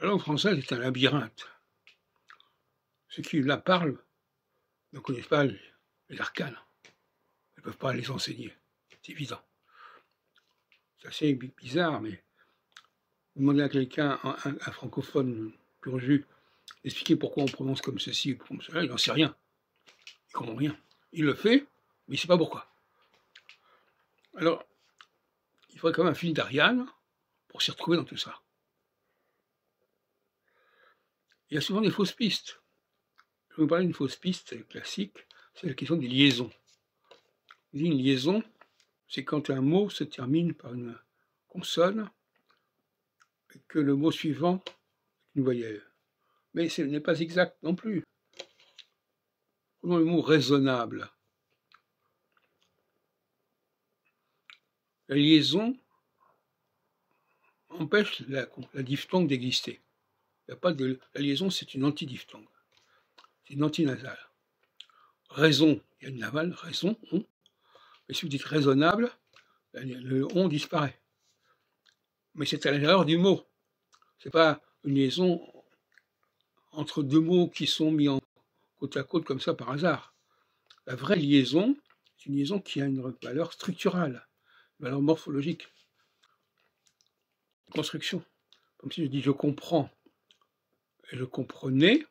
La langue française est un labyrinthe. Ceux qui la parlent ne connaissent pas les arcanes. Ils ne peuvent pas les enseigner. C'est évident. C'est assez bizarre, mais vous demandez à quelqu'un, un francophone pur jus, d'expliquer pourquoi on prononce comme ceci ou comme cela, il n'en sait rien. Il ne comprend rien. Il le fait, mais il ne sait pas pourquoi. Alors, il faudrait quand même un fil d'Ariane pour s'y retrouver dans tout ça. Il y a souvent des fausses pistes. Je vais vous parler d'une fausse piste classique, c'est la question des liaisons. Une liaison, c'est quand un mot se termine par une consonne et que le mot suivant est une voyelle. Mais ce n'est pas exact non plus. Prenons le mot raisonnable. La liaison empêche la diphtongue d'exister. La liaison, c'est une antidiphtongue. C'est une antinasale. Raison, il y a une navale, raison, on. Mais si vous dites raisonnable, le on disparaît. Mais c'est à l'intérieur du mot. Ce n'est pas une liaison entre deux mots qui sont mis en côte à côte comme ça par hasard. La vraie liaison, c'est une liaison qui a une valeur structurale, une valeur morphologique, une construction. Comme si je dis je comprends et je comprenais,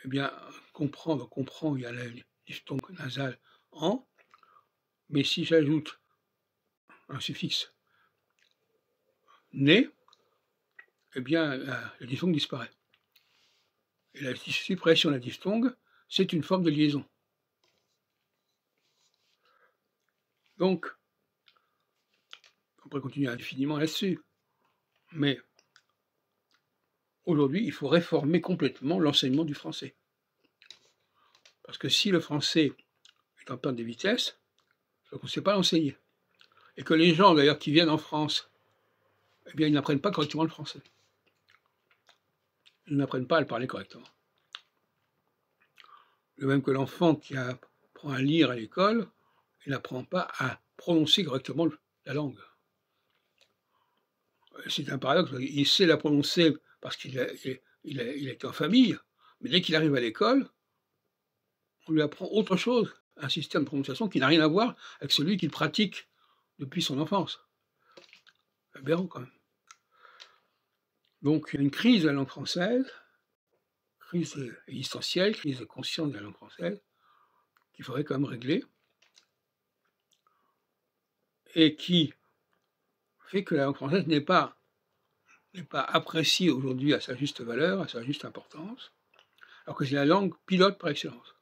eh bien, comprendre, comprend, il y a la diphtongue nasale en, mais si j'ajoute un suffixe né, eh bien, la diphtongue disparaît. Et la suppression de la diphtongue, c'est une forme de liaison. Donc, on pourrait continuer indéfiniment là-dessus, mais aujourd'hui, il faut réformer complètement l'enseignement du français. Parce que si le français est en perte de vitesse, c'est qu'on ne sait pas l'enseigner. Et que les gens, d'ailleurs, qui viennent en France, eh bien, ils n'apprennent pas correctement le français. Ils n'apprennent pas à le parler correctement. De même que l'enfant qui apprend à lire à l'école, il n'apprend pas à prononcer correctement la langue. C'est un paradoxe, il sait la prononcer parce qu'il est en famille, mais dès qu'il arrive à l'école, on lui apprend autre chose, un système de prononciation qui n'a rien à voir avec celui qu'il pratique depuis son enfance. Aberrant quand même. Donc il y a une crise de la langue française, crise existentielle, crise de conscience de la langue française, qu'il faudrait quand même régler, et qui fait que la langue française n'est pas appréciée aujourd'hui à sa juste valeur, à sa juste importance, alors que c'est la langue pilote par excellence.